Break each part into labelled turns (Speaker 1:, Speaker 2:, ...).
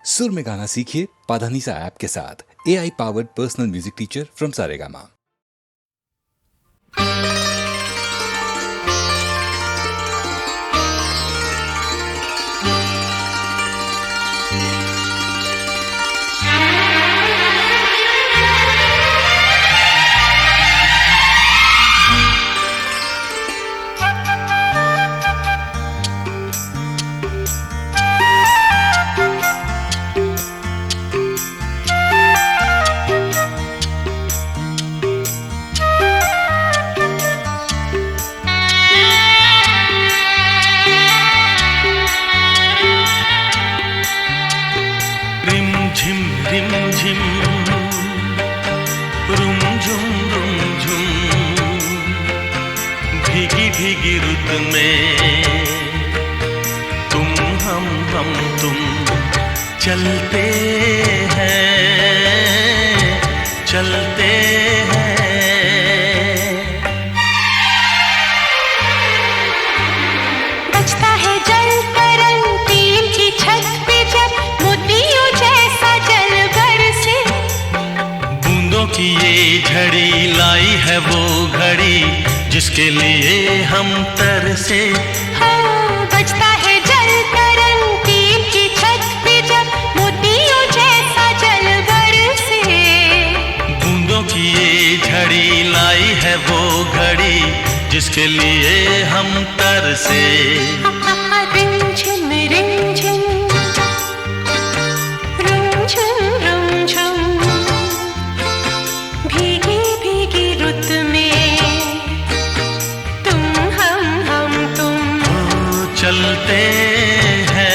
Speaker 1: सुर में गाना सीखिए पाधानीसा ऐप के साथ। AI powered personal music teacher from Saregama.
Speaker 2: रिमझिम रुमझुम रुमझुम भीगी भीगी रुत में तुम हम तुम चलते हैं
Speaker 3: बजता है जल तरंग टीम की छत पे जब मोतियों जैसा जल बरसे।
Speaker 2: बूंदों की ये झड़ी लाई है वो घड़ी जिसके लिए हम तरसे।
Speaker 3: हाँ, बजता है जल तरंग टीम की छत पे जब मोतियों जैसा जल बरसे।
Speaker 2: बूंदों की ये झड़ी लाई है वो घड़ी जिसके लिए हम तरसे।
Speaker 3: रिमझिम रिमझिम रुमझुम रुमझुम भीगी भीगी रुत में तुम हम तुम
Speaker 2: चलते हैं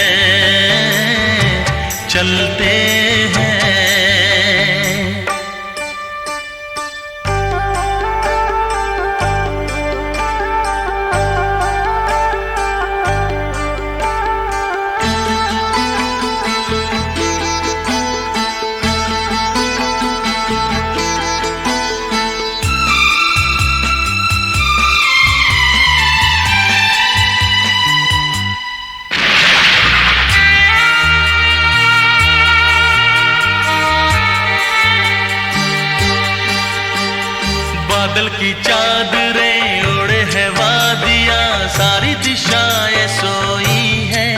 Speaker 2: बादल की चादरें ओढ़े है वादियां सारी दिशाएं सोई हैं।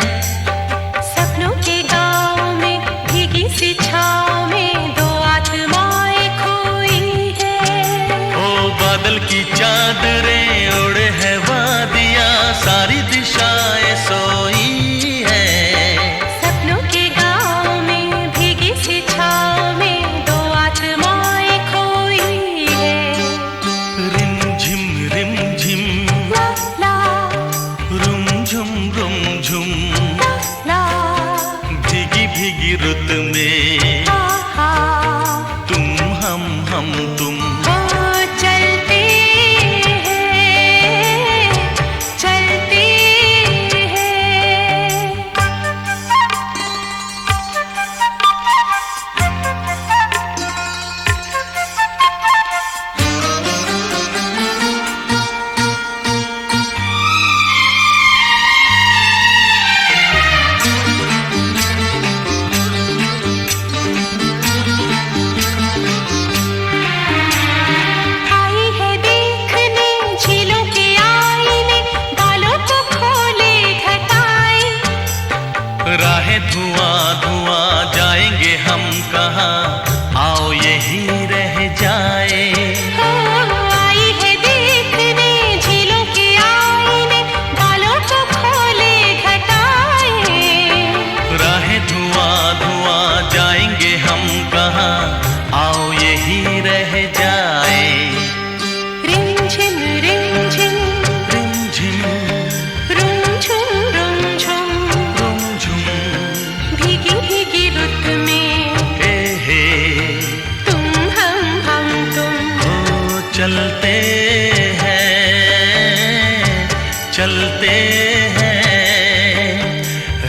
Speaker 3: सपनों के गाँव में भीगी सी छाँव में दो आत्माएं खोई है।
Speaker 2: ओ बादल की चादरें ओढ़े है वादियां सारी दिशाएं सोई हैं।
Speaker 3: सपनों के गाँव में भीगी सी छाँव में दो आत्माएं खोई है।
Speaker 2: रिमझिम रिमझिम
Speaker 3: ला ला
Speaker 2: रुमझुम रुमझुम
Speaker 3: ला
Speaker 2: भीगी भीगी रुत में
Speaker 3: आहा
Speaker 2: तुम हम तुम
Speaker 3: ओ चलते हैं आई है देखने झीलों के आईने बालों को खोले घटाए।
Speaker 2: राहें धुआं धुआं जाएंगे हम कहाँ आओ यही रह जाए।
Speaker 3: हो आई है देखने झीलों के आईने बालों को खोले घटाए।
Speaker 2: राहें धुआं धुआं जाएंगे हम कहाँ आओ यही रह जाए।
Speaker 3: रिमझिम रिमझिम
Speaker 2: रिमझिम
Speaker 3: रुमझुम रुमझुम
Speaker 2: रुमझुम
Speaker 3: भीगी भीगी रुत में
Speaker 2: हे
Speaker 3: तुम हम तुम
Speaker 2: ओ चलते हैं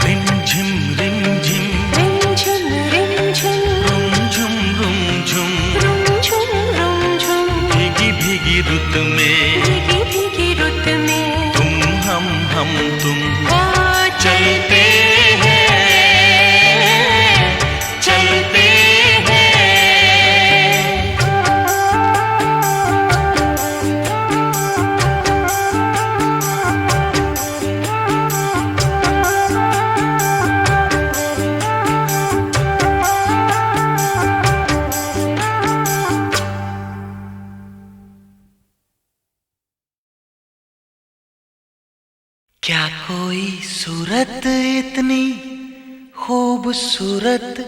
Speaker 2: रिमझिम रिमझिम
Speaker 3: रिमझिम रिमझिम
Speaker 2: रुमझुम रुमझुम
Speaker 3: रुमझुम रुमझुम
Speaker 2: भीगी भीगी रुत में
Speaker 3: भीगी भीगी रुत में
Speaker 2: तुम हम तुम
Speaker 3: ओ चलते
Speaker 2: चलते हैं कोई सूरत इतनी खूबसूरत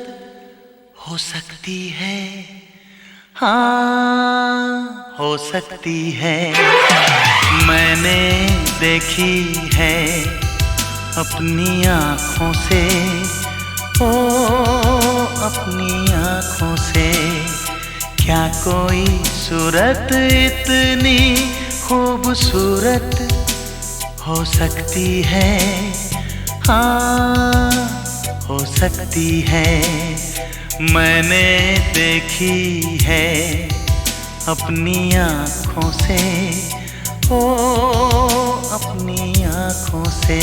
Speaker 2: हो सकती है, हाँ हो सकती है। मैंने देखी है अपनी आँखों से, ओ अपनी आँखों से। क्या कोई सूरत इतनी खूबसूरत हो सकती है, हाँ हो सकती है। मैंने देखी है अपनी आँखों से, ओ अपनी आँखों से।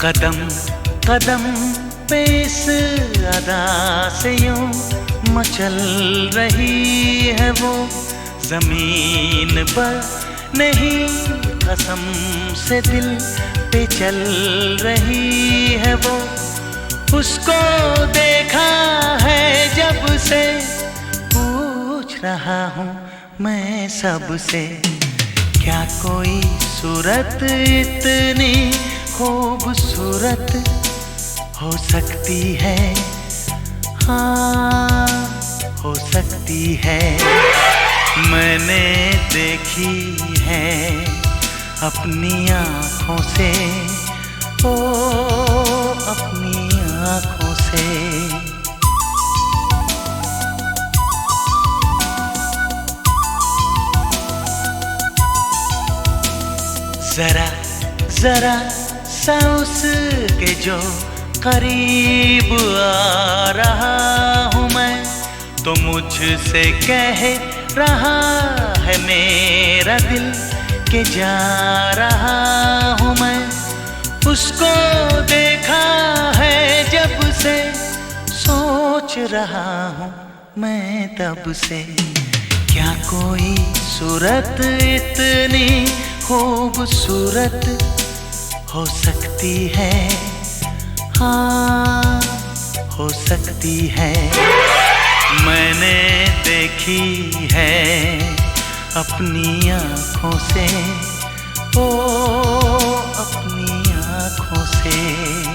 Speaker 2: कदम कदम पे इस अदा से यूं मचल रही है वो, जमीन पर नहीं कसम से दिल पे चल रही है वो। उसको देखा है जब से, पूछ रहा हूँ मैं सबसे। क्या कोई सूरत इतनी खूबसूरत हो सकती है, हाँ हो सकती है। मैंने देखी है अपनी आँखों से, ओ अपनी आँखों से। जरा जरा सा उसके जो करीब आ रहा हूँ मैं, तो मुझसे कह रहा है मेरा दिल के जा रहा हूँ मैं। उसको देखा है जब से, सोच रहा हूँ मैं तब से। क्या कोई सूरत इतनी खूबसूरत हो सकती है, हाँ हो सकती है। मैंने देखी है अपनी आँखों से, ओ अपनी आँखों से।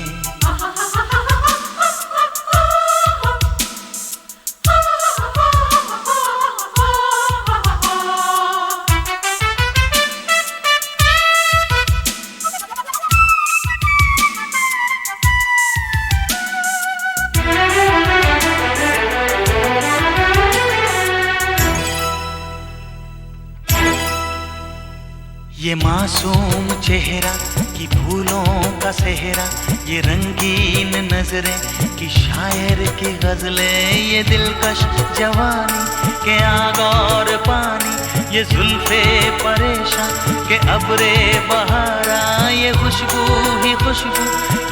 Speaker 2: ये मासूम चेहरा कि फूलों का सेहरा, ये रंगीन नजरें कि शायर की गजलें, ये दिलकश जवानी के आग और पानी, ये जुल्फे परेशान के अबरे बहारा, ये खुशबू ही खुशबू,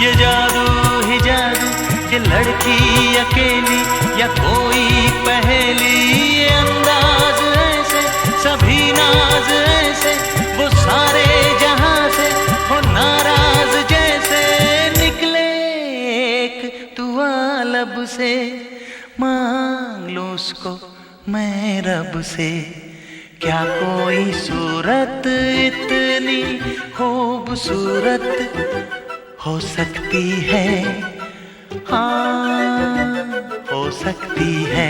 Speaker 2: ये जादू ही जादू, ये लड़की अकेली या कोई पहेली, ये अंदाज ऐसे सभी नाज ऐसे, वो सारे जहां से हो नाराज जैसे। निकले एक दुआ लब से, मांग लो उसको मैं रब से। क्या कोई सूरत इतनी खूबसूरत हो सकती है, हाँ हो सकती है।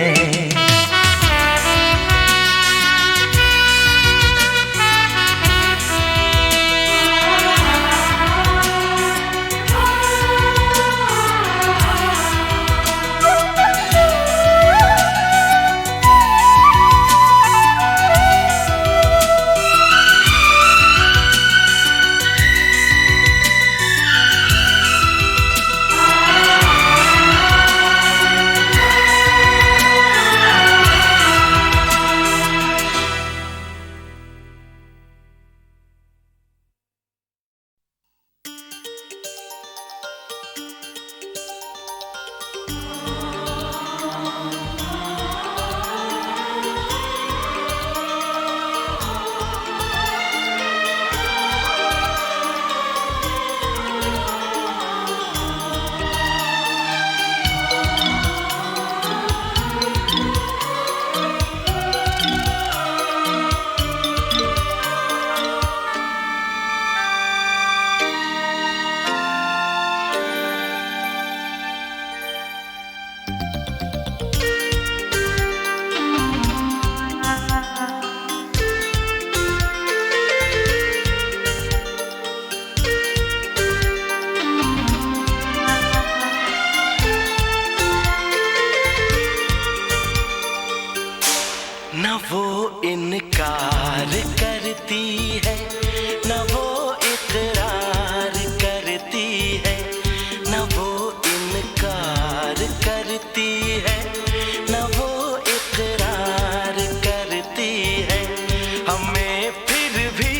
Speaker 4: हमें फिर भी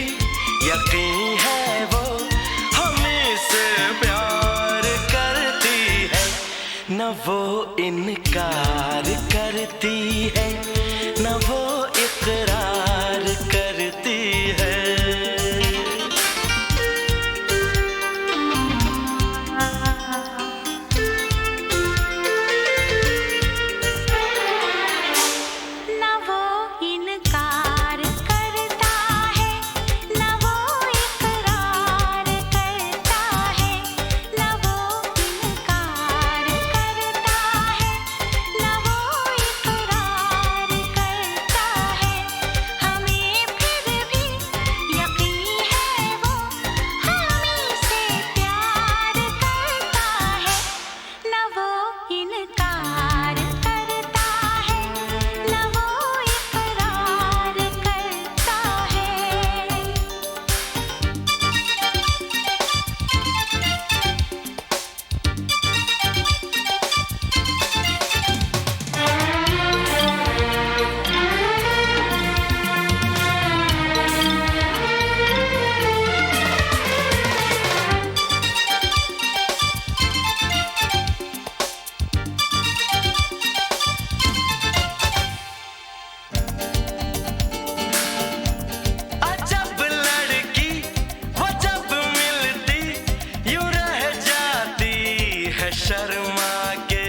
Speaker 4: यकीन है वो हमें से प्यार करती है, न वो इनकार करती है, न वो इकरार करती है।
Speaker 3: न वो इनकार करता है, न वो इकरार करता है, न वो इनकार करता है, न वो इकरार करता है। हमें फिर भी यकीन है वो हमें से प्यार करता है, न वो इनकार करता है, न वो इकरार करता है।
Speaker 4: अजब लड़की वो जब मिलती यूं रह जाती है शर्मा के।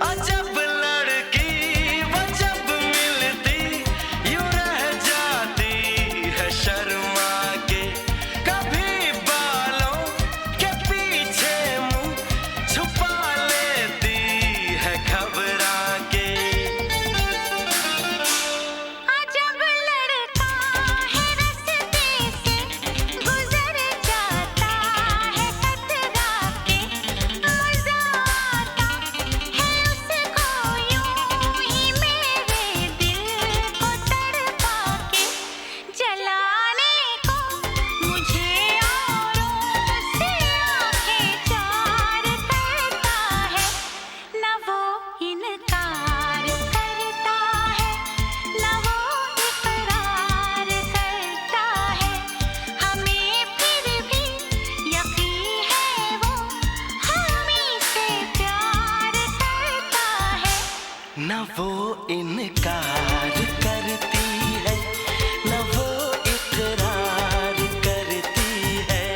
Speaker 4: अजब लड़की वो जब मिलती यूं रह जाती है शर्मा के। कभी बालों के पीछे मुंह छुपा लेती है घबरा के।
Speaker 3: अजब लड़का है रास्ते से गुजर जाता है कतरा के, मजा आता है उसको यूं ही मेरे दिल को तड़पा के, जलाने को मुझे औरों से आंखें चार करता है, न वो इनकार करता है, न वो इकरार करता है। हमें फिर भी यकीन है वो हमें से प्यार करता है,
Speaker 4: न वो इनकार करती है, न वो इकरार करती है।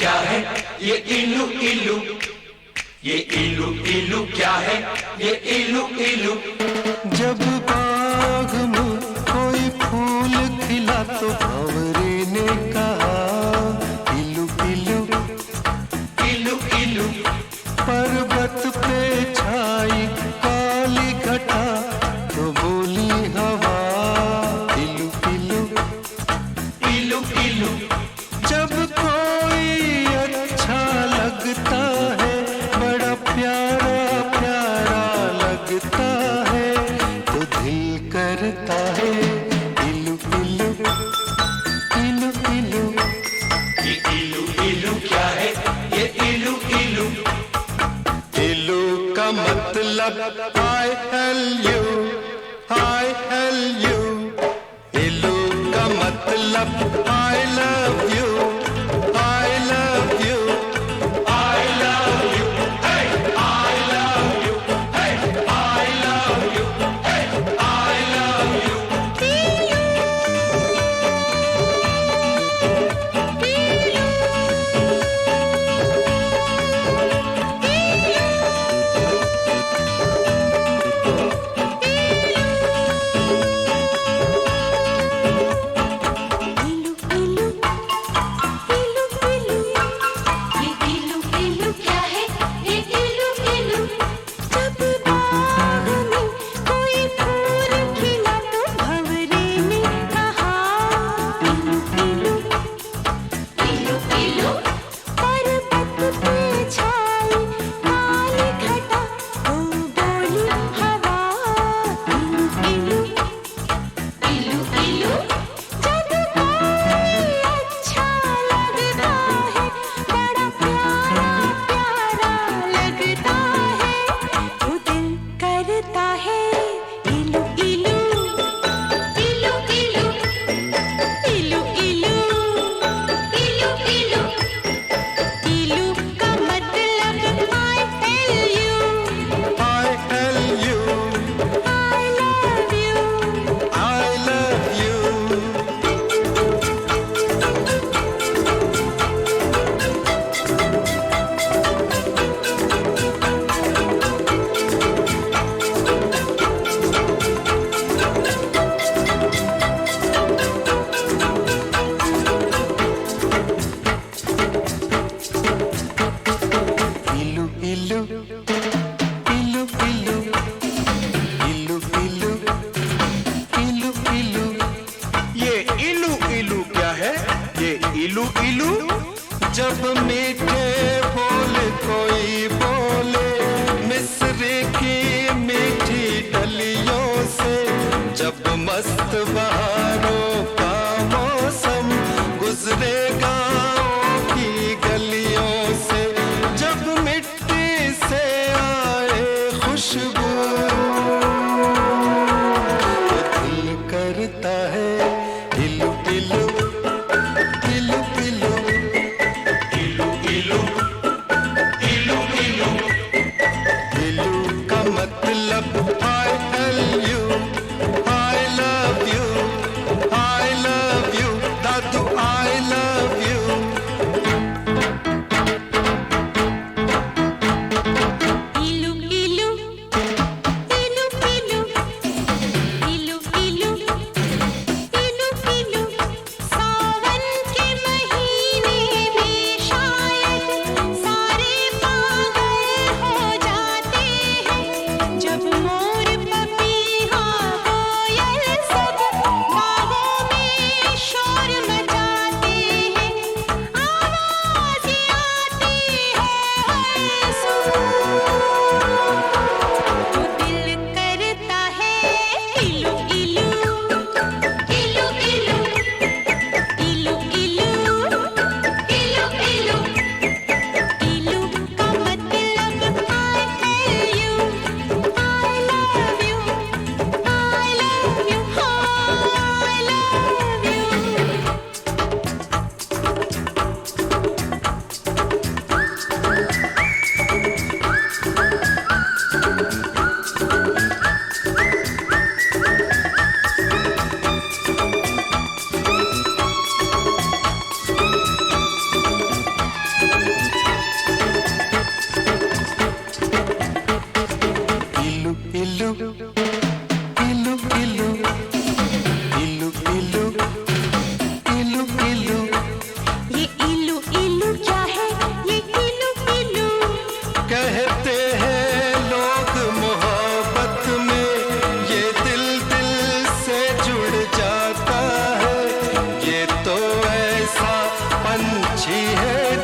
Speaker 5: क्या है ये इलू इलू, ये इलू इलू क्या है ये इलू इलू।
Speaker 6: जब बाग में कोई फूल खिला तो भंवरे ने कहा इलू इलू
Speaker 5: इलू इलू।
Speaker 6: पर्वत पे छाई काली घटा तो बोली हवा इलू इलू
Speaker 5: इलू इलू।
Speaker 6: जब कोई अच्छा लगता है, बड़ा प्यारा प्यारा लगता है, तो दिल करता है इलू इलू इलू इलू।
Speaker 5: ये इलू इलू क्या है ये इलू इलू।
Speaker 6: इलू का मतलब I L U, I L U। इलू का मतलब I love you, I love you,
Speaker 5: I love you, hey, I love you, hey, I love you, hey, I love you।
Speaker 6: इलू इलू। जब मीठे बोल कोई बोले मिस्र की मीठी डलियों से, जब मस्त बहारों का मौसम गुजरे गाँव की गलियों से, जब मिट्टी से आए खुशबू तो दिल करता है इलू इलू इलू इलू
Speaker 5: इलू इलू इलू इलू।
Speaker 6: इलू का मतलब I L U, I love you, I love you, Dadu I love you।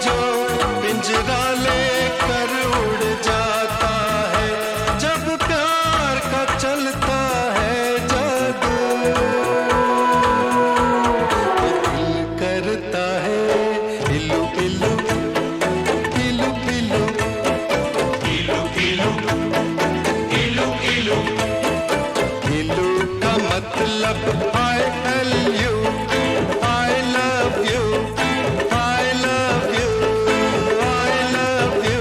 Speaker 6: जो पिंजरा लेकर उड़ जाता है, जब प्यार का चलता है जादू, दिल करता है इलू इलू इलू इलू
Speaker 5: इलू इलू इलू इलू
Speaker 6: इलू का मतलब I love you, I love you, I love you, I love you.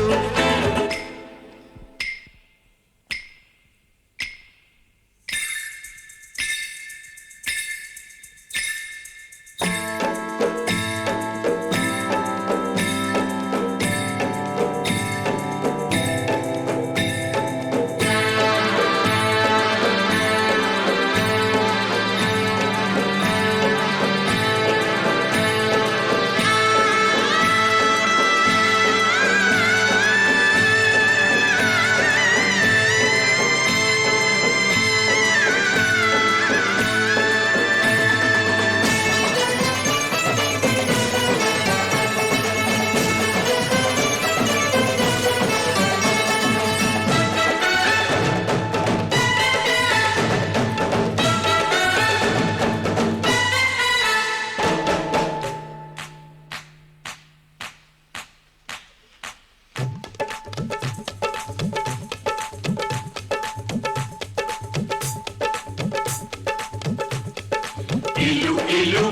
Speaker 5: इलू इलू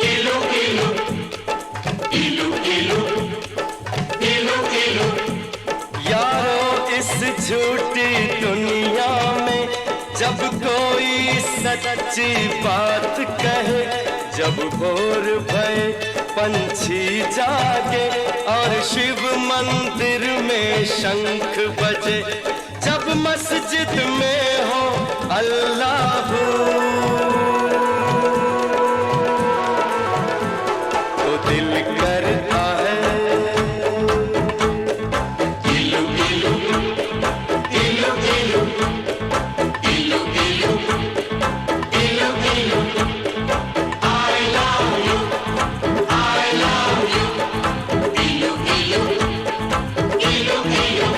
Speaker 5: इलू इलू इलू इलू इलू इलू
Speaker 4: यारो इस झूठी दुनिया में जब कोई सच्ची बात कहे, जब भोर भये पंछी जागे और शिव मंदिर में शंख बजे, जब मस्जिद में हो अल्लाह तो दिल करता है
Speaker 5: इलू इलू इलू इलू इलू इलू इलू इलू I love you, I love you, इलू इलू इलू इलू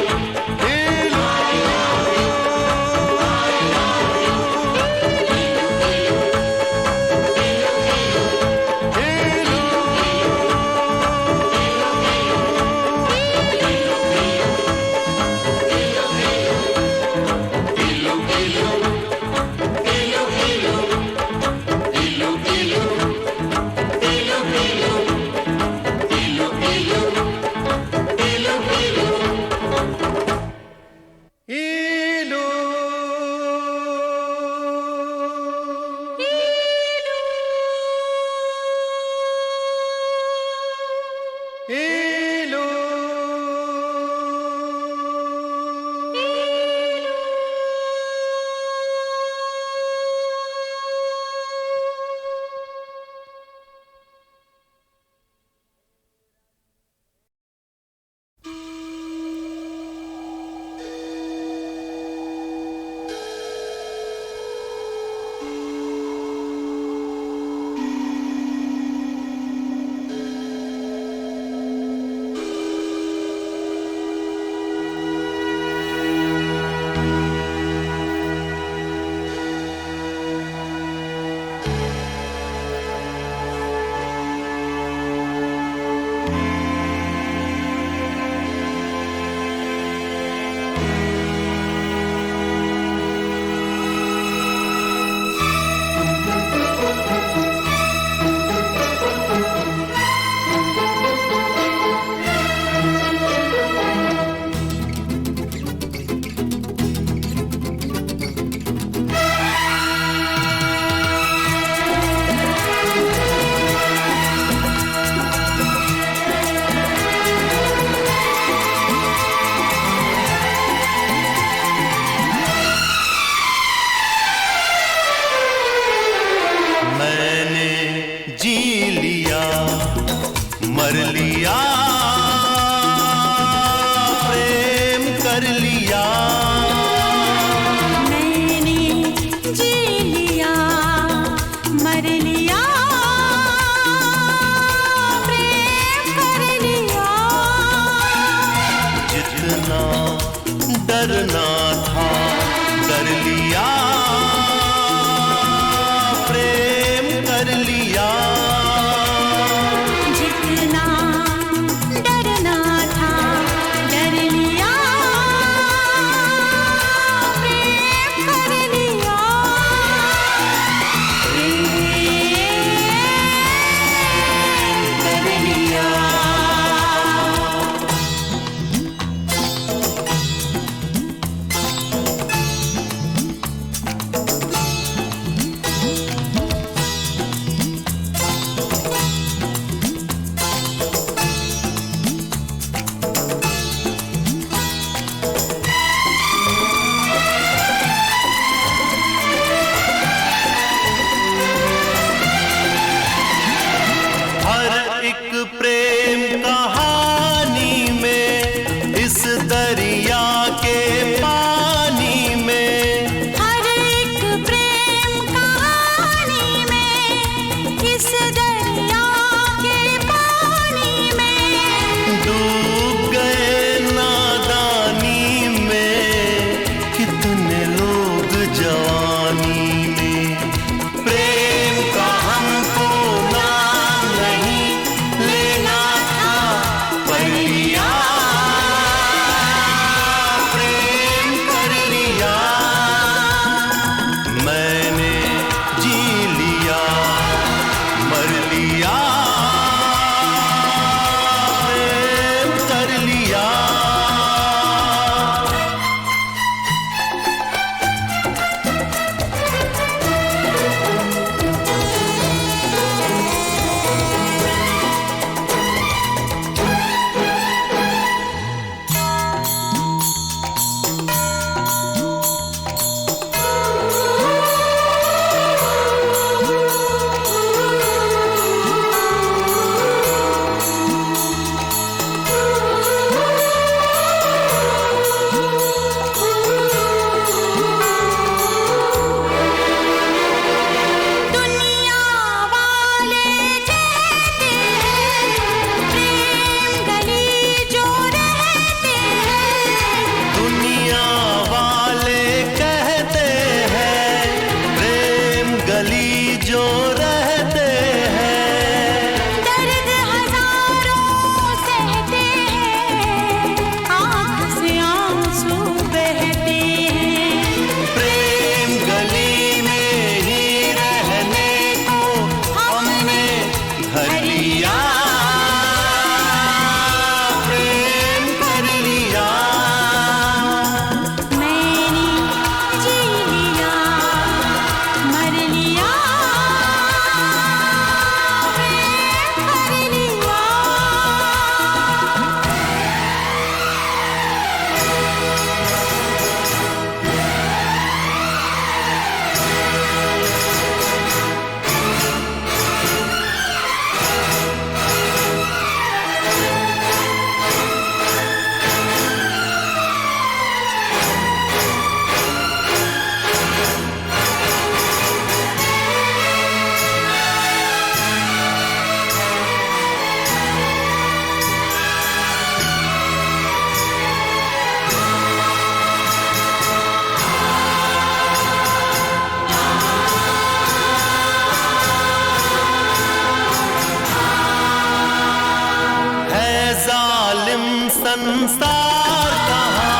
Speaker 6: जालिम संसार कहाँ,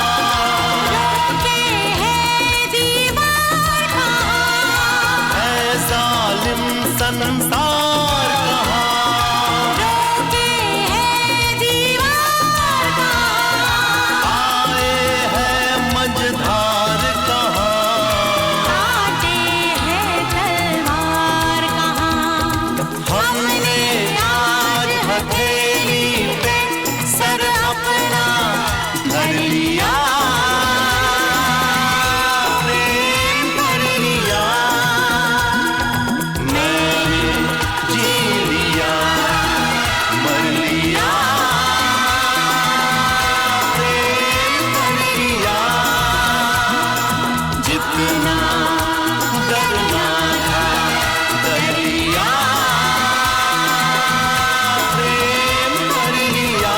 Speaker 3: रोके है दीवार कहाँ,
Speaker 6: है जालिम संसार कहाँ,
Speaker 3: रोके है दीवार कहाँ,
Speaker 6: आए हैं मझधार कहाँ,
Speaker 3: काटे है तलवार कहाँ।
Speaker 6: हमने आज हथेली पे सर अपना धर लिया, प्रेम कर लिया, मैंने जी लिया, मर लिया, प्रेम कर लिया, जितना डरना था डर लिया, प्रेम कर लिया।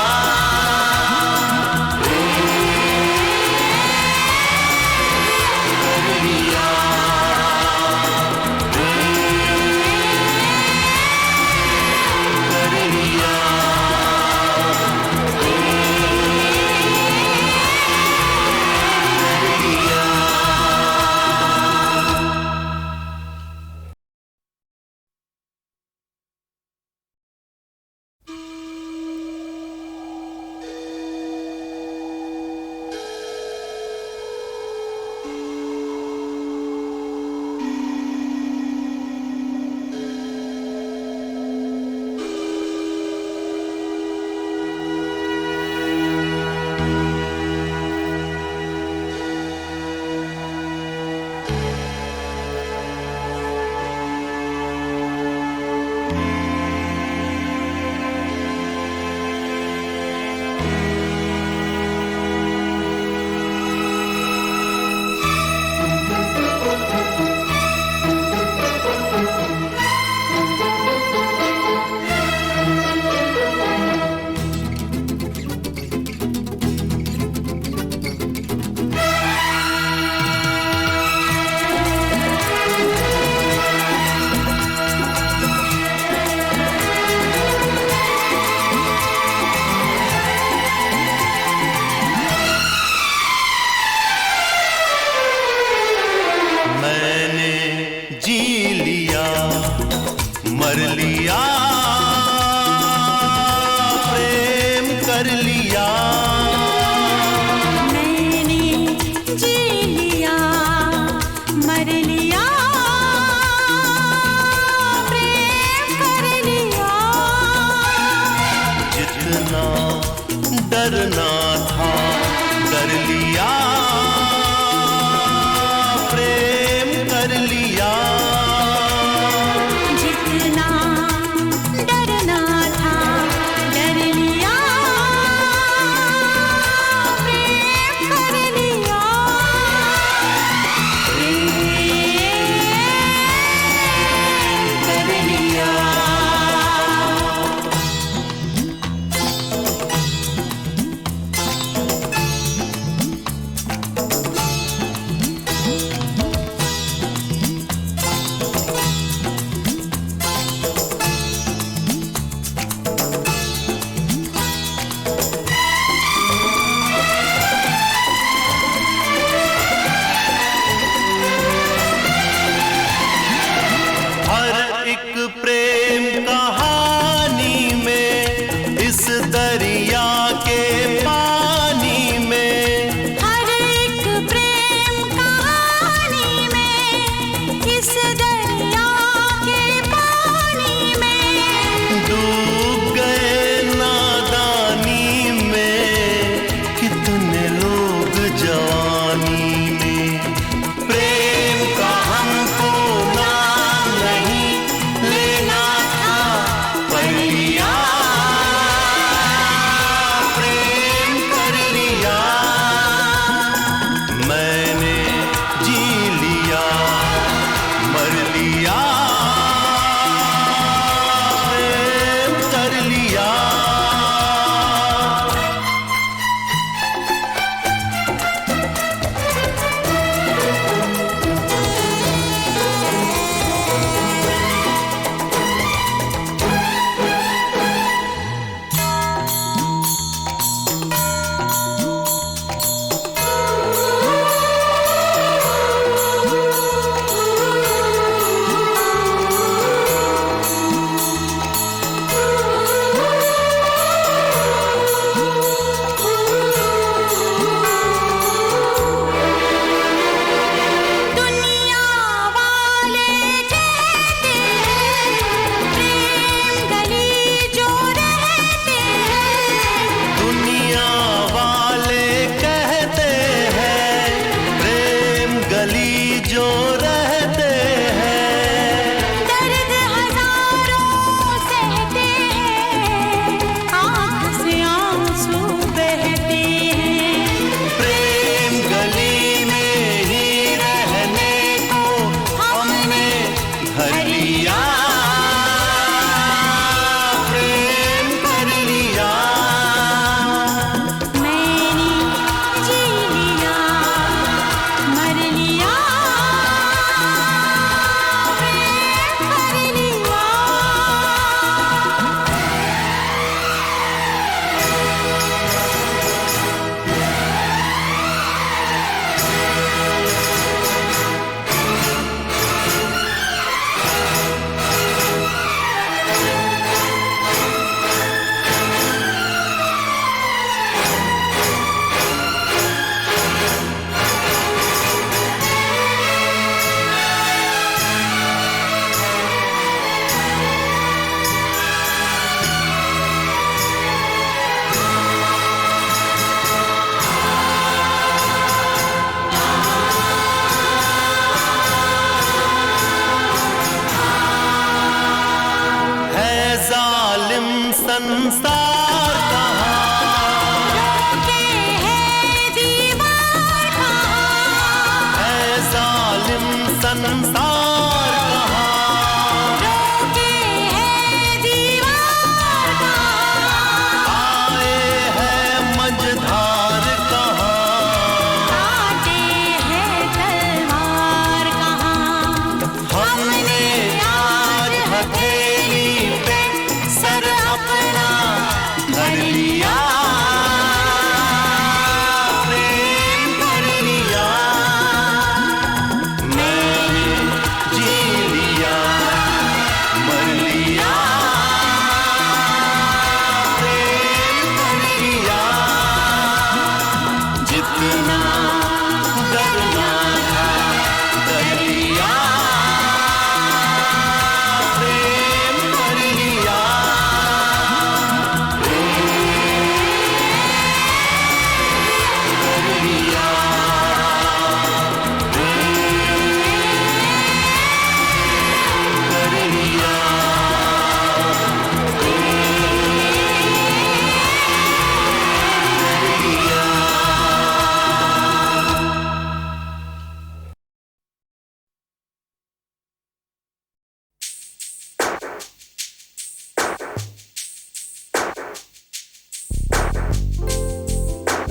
Speaker 6: मैंने जी लिया, मर लिया, प्रेम कर लिया,
Speaker 3: मैंने जी लिया, मर लिया, प्रेम कर लिया,
Speaker 6: जितना डरना था डर लिया, प्रेम कर लिया,
Speaker 3: जितना डरना था डर लिया, प्रेम कर लिया, प्रेम कर लिया।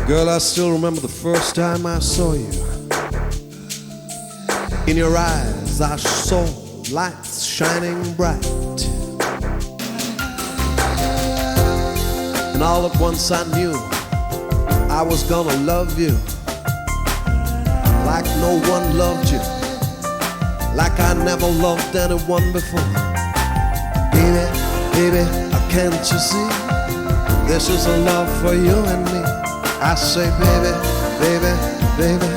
Speaker 7: Girl, I still remember the first time I saw you. In your eyes, I saw lights shining bright. And all at once I knew I was gonna love you like no one loved you, like I never loved anyone before. Baby, baby, can't you see? This is a love for you and me. I say, baby, baby, baby,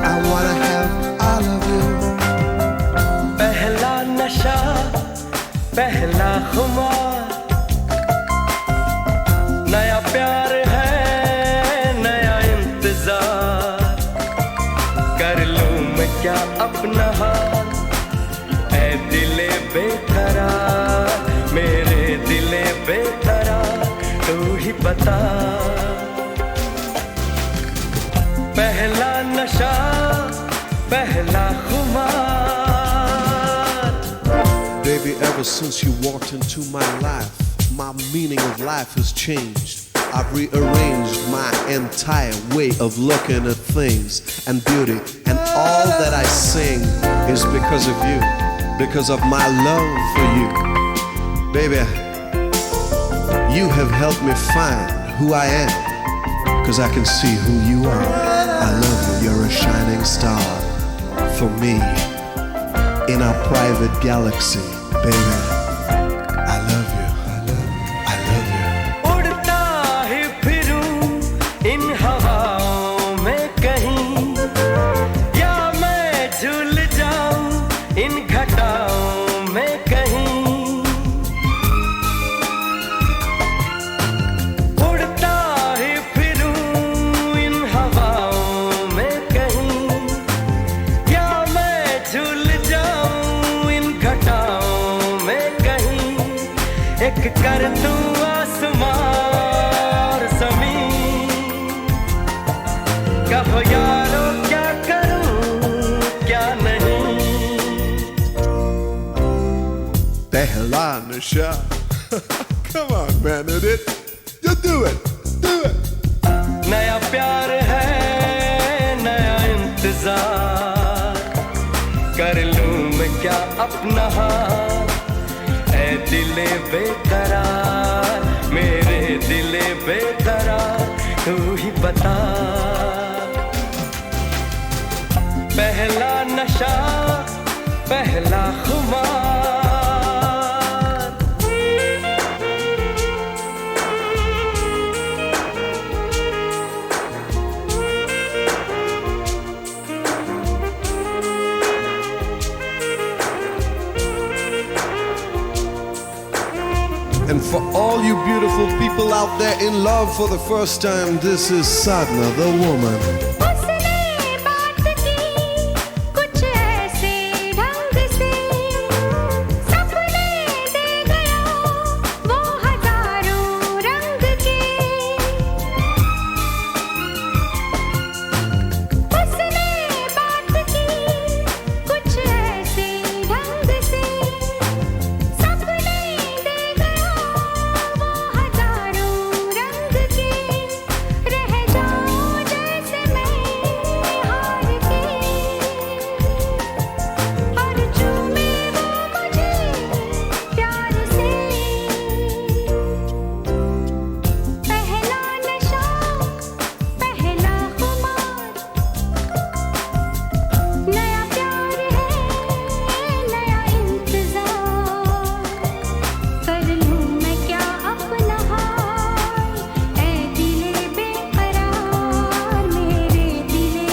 Speaker 7: I wanna have all of you.
Speaker 4: पहला नशा, पहला खुमार, नया प्यार है, नया इंतजार, कर लूं मैं क्या अपना हाल, ऐ दिले बेकरार, मेरे दिले बेकरार, तू ही बता। पहला नशा, पहला खुमार।
Speaker 7: Baby, ever since you walked into my life, my meaning of life has changed. I've rearranged my entire way of looking at things and beauty, and all that I sing is because of you, because of my love for you. Baby, you have helped me find who I am, because I can see who you are. I love you, you're a shining star for me in our private galaxy, baby. I love you, I love you, I love you.
Speaker 4: उड़ता ही फिरूं इन हवाओं में कहीं, या मैं झूल जाऊं इन घटाओं में कहीं। उड़ता ही फिरूं इन हवाओं में कहीं, या मैं झूल जाऊं इन घटाओं में कहीं। एक कर दूं आसमां और ज़मीन, कहो यारो क्या करूं क्या नहीं।
Speaker 7: Pehla nasha. Come on, man, hit it. You do it, do it.
Speaker 4: नया प्यार है, नया इंतजार, कर लूं मैं क्या अपना हाल, ऐ दिले बेकरार, मेरे दिले बेकरार, तू ही बता। पहला नशा, पहला खुमार।
Speaker 7: And for all you beautiful people out there in love for the first time, this is Sadhna, the woman.
Speaker 3: उसने बात की कुछ ऐसे ढंग से, सपने दे गया वो हजारों रंग के। उसने बात की कुछ ऐसे ढंग से, सपने दे गया वो हजारों रंग के। रह जाऊं जैसे मैं हार के, और चूमे वो मुझे प्यार से। पहला नशा, पहला खुमार, नया प्यार है, नया इंतजार, कर लूं मैं क्या अपना हाल, ऐ दिले बेकरार, मेरे दिले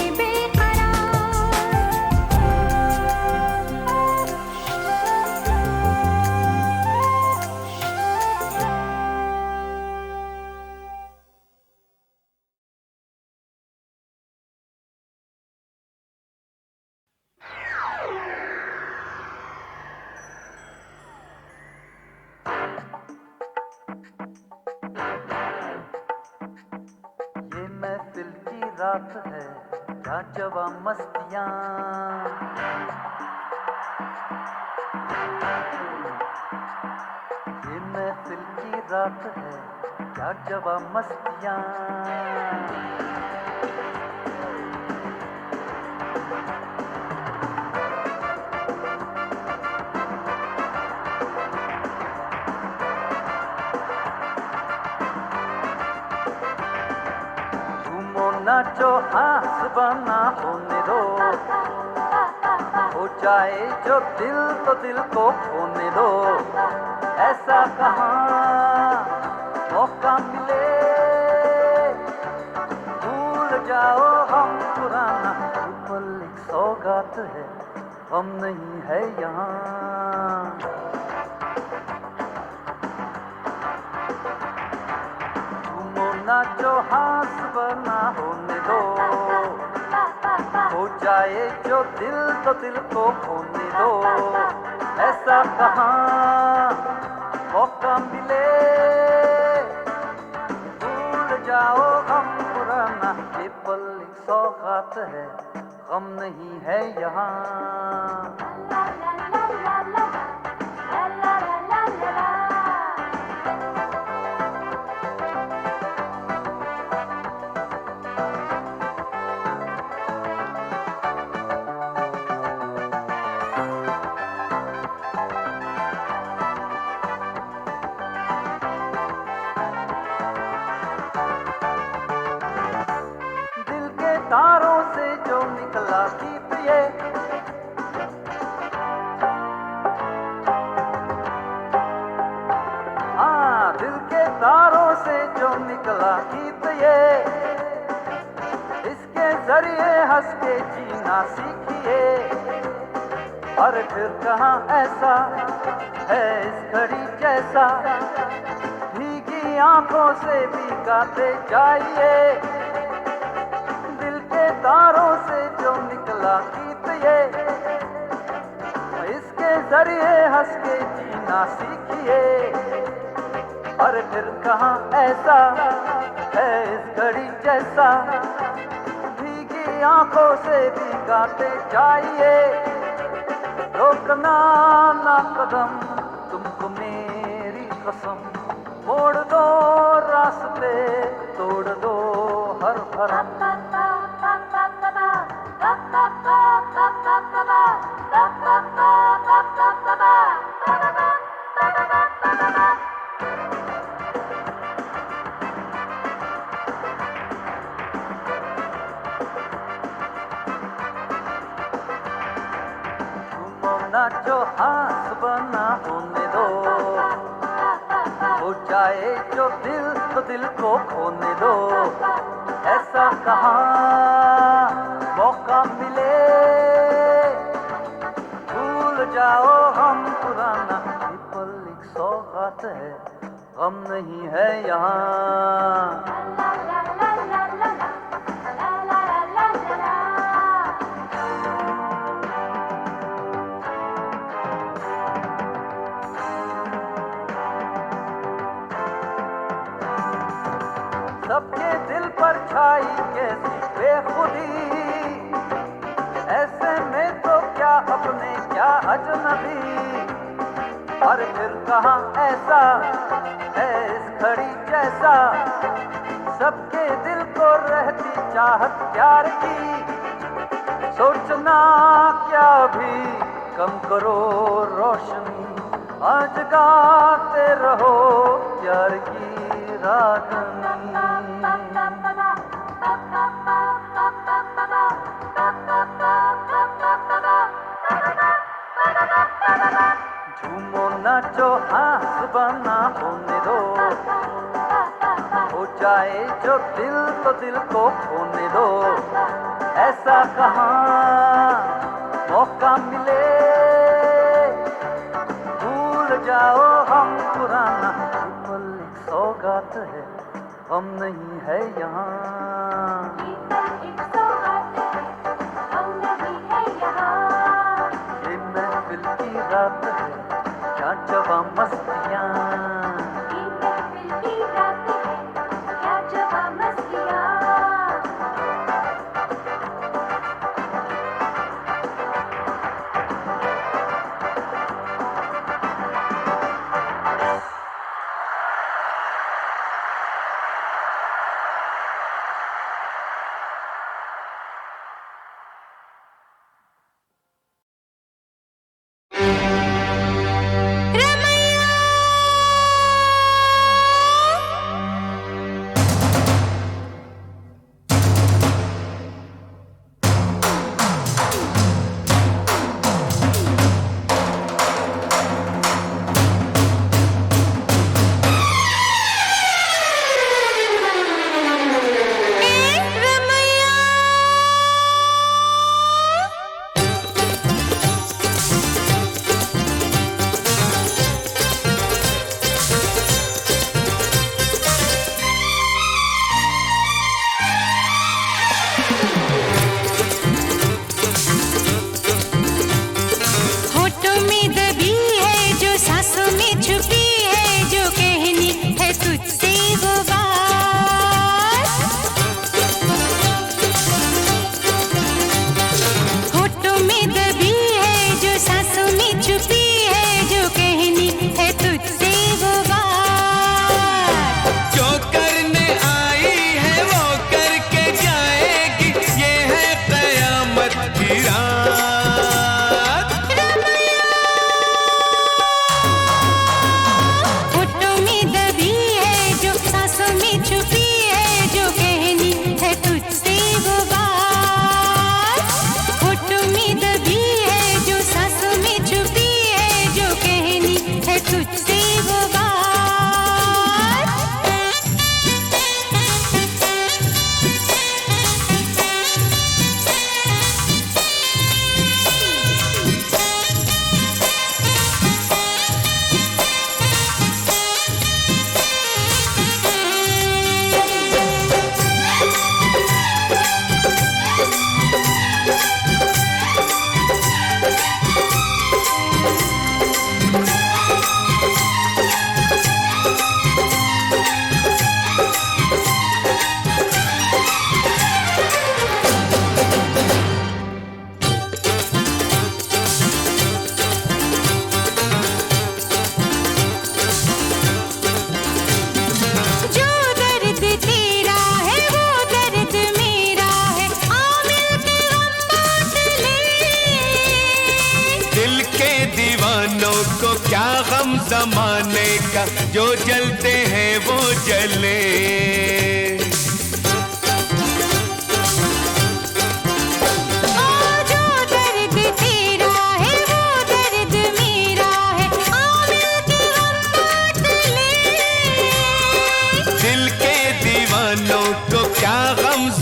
Speaker 8: ये महफिल की रात है, जवा मस्तियाँ। ये महफिल की रात है, क्या जवा मस्तियाँ झूमो नाचो हाथ बना होने दो हो जाए जो दिल तो दिल को खोने दो ऐसा कहाँ मौका मिले भूल जाओ हम पुराना पल एक सौगात है हम नहीं है यहाँ झूमो नाचो हाथ बना होने दो हो जाए जो दिल तो दिल को खोने दो ऐसा कहाँ मौका मिले भूल जाओ हम पुराना ये पल एक सौगात है हम नहीं है यहाँ दिल के तारों से जो निकला गीत ये हाँ दिल के तारों से जो निकला गीत ये इसके जरिए हंस के जीना सीखिए और फिर कहाँ ऐसा है इस घड़ी जैसा भीगी आंखों से भी गाते जाइए दिल के तारों से जो निकला गीत ये इसके जरिए हंस के जीना सीखिए और फिर कहाँ ऐसा है इस घड़ी जैसा भीगी आंखों से भी गाते जाइए रोकना ना कदम तुमको मेरी कसम मोड़ दो रास्ते तोड़ दो हर भरम झूमो नाचो हाथ बना होने दो हो जाए जो दिल तो दिल को खोने दो ऐसा कहाँ मौका मिले भूल जाओ हम पुराना ये पल एक सौगात है हम नहीं है यहाँ सबके दिल पर छाई कैसी बेखुदी ऐसे में तो क्या अपने क्या अजनबी और फिर कहाँ ऐसा है इस घड़ी जैसा सबके दिल को रहती चाहत प्यार की सोचना क्या भी कम करो रोशनी आज गाते रहो प्यार की रागनी झूमो नाचो हाथ बना होने दो हो जाए जो दिल तो दिल को खोने दो ऐसा कहाँ मौका मिले भूल जाओ हम पुराना पल एक सौगात है हम नहीं है यहाँ ये महफिल की रात है क्या जवा मस्तियाँ
Speaker 6: का, जो जलते हैं वो जले।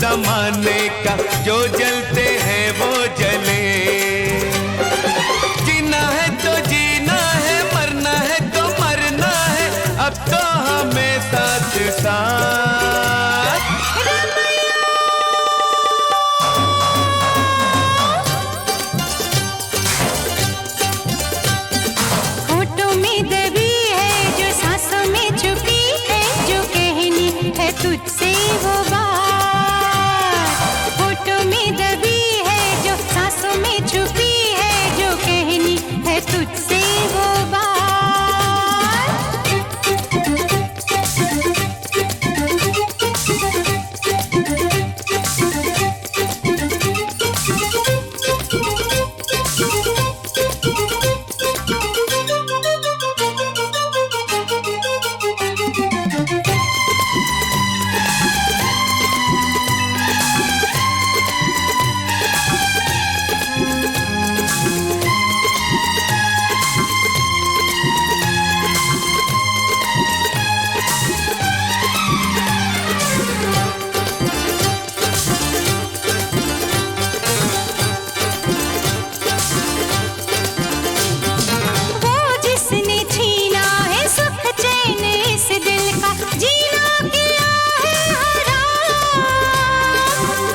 Speaker 6: जमाने का, जो जलते हैं वो जले। जीना है तो जीना है, मरना है तो मरना है, अब तो हमें साथ साथ।
Speaker 3: होठों में दबी है जो सांसों में छुपी है, जो कहनी है तुझसे वो बात। दबी है जो सांसों में छुपी है, जो कहनी है तुझसे वो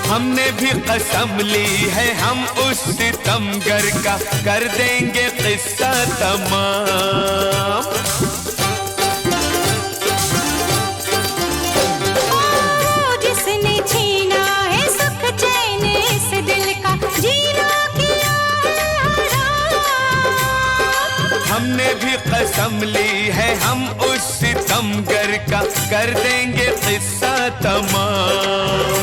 Speaker 6: हमने भी कसम ली है हम उस सितमगर का, कर देंगे किस्सा तमाम।
Speaker 3: जिसने छीना है सुख चैन इस दिल का, जीना किया है हराम।
Speaker 6: हमने भी कसम ली है हम उस सितमगर का, कर देंगे किस्सा तमाम।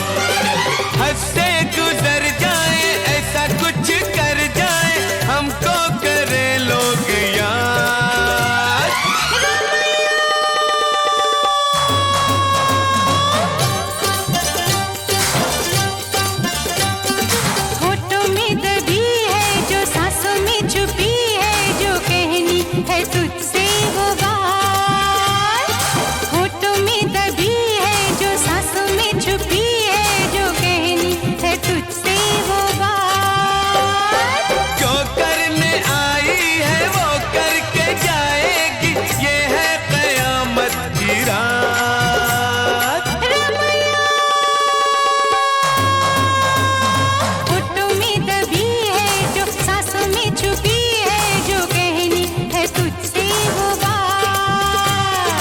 Speaker 6: हंसते गुजर जाए, ऐसा कुछ कर जाए, हमको करे लोग याद।
Speaker 3: होठों में दबी है जो सांसों में छुपी है, जो कहनी है तुझसे वो बात। होठों में दबी है जो सांसों में छुपी है, जो कहनी है तुझसे वो बात।
Speaker 6: जो करने आई है वो करके जाएगी, ये है कयामत की रात।
Speaker 3: होठों में दबी है जो सांसों में छुपी है, जो कहनी है तुझसे वो बात।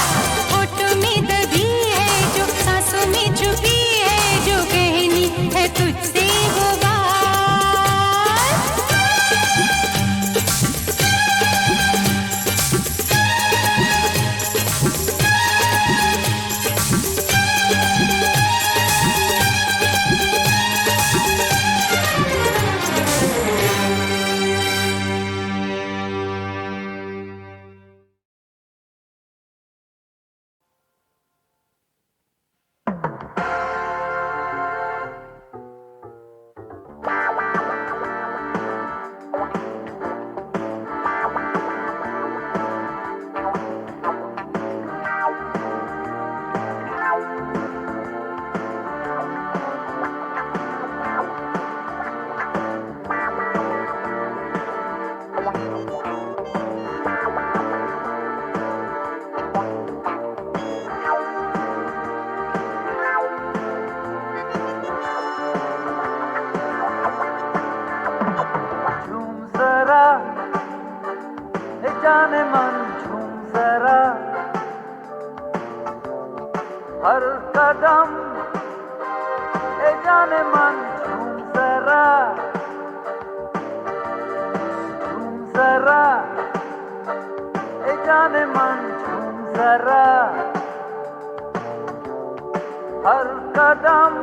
Speaker 3: होठों में दबी है जो सांसों में छुपी है, जो कहनी है तुझसे वो बात।
Speaker 8: जाने मन झूम जरा, हर कदम ए जाने मन झूम जरा, झूम जरा ए जाने मन झूम जरा, हर कदम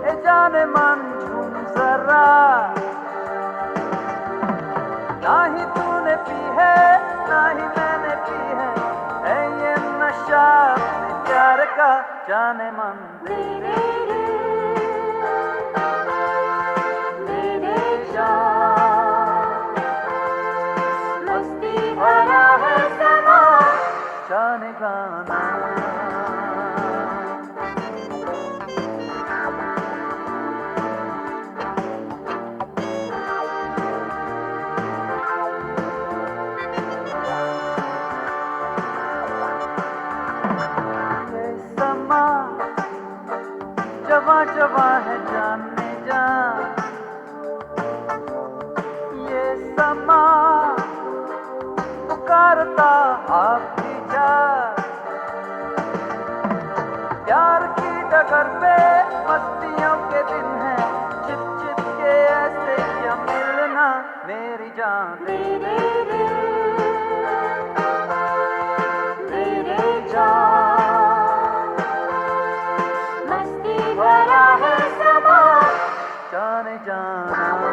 Speaker 8: ए जाने मन झूम जरा। ना ही तूने पी है ना ही मैंने पी है ये नशा अपने प्यार का जाने मन मस्ती भरा है समा जाने गाना जवा जवा है जानने जा ये समा पुकारता आप भी जा प्यार की डगर पे मस्तियों के दिन है चिप चिप के ऐसे क्या मिलना मेरी जान मेरे जान भरा है समा जाने जाना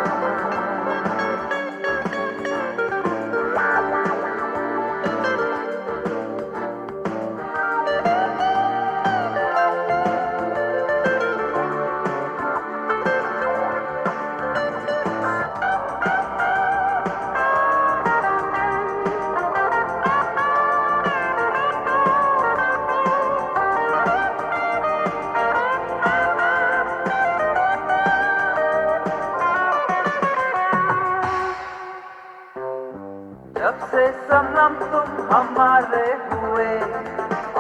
Speaker 8: जब से सनम तुम हमारे हुए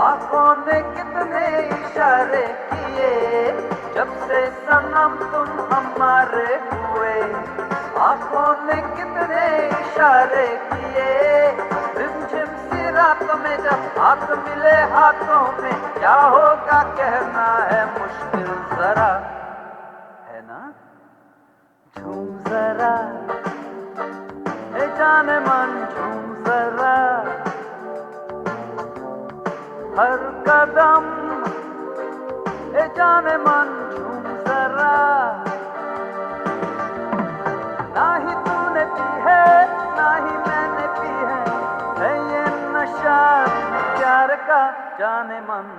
Speaker 8: आंखों ने कितने इशारे किए जब से सनम तुम हमारे हुए आंखों ने कितने इशारे किए रिमझिम सी रात में जब हाथ मिले हाथों में क्या होगा कहना है मुश्किल जरा है ना झूम जरा जाने मन झूम जरा हर कदम जाने मन झूम जरा ना ही तूने पी है ना ही मैंने पी है ये नशा प्यार का जाने मन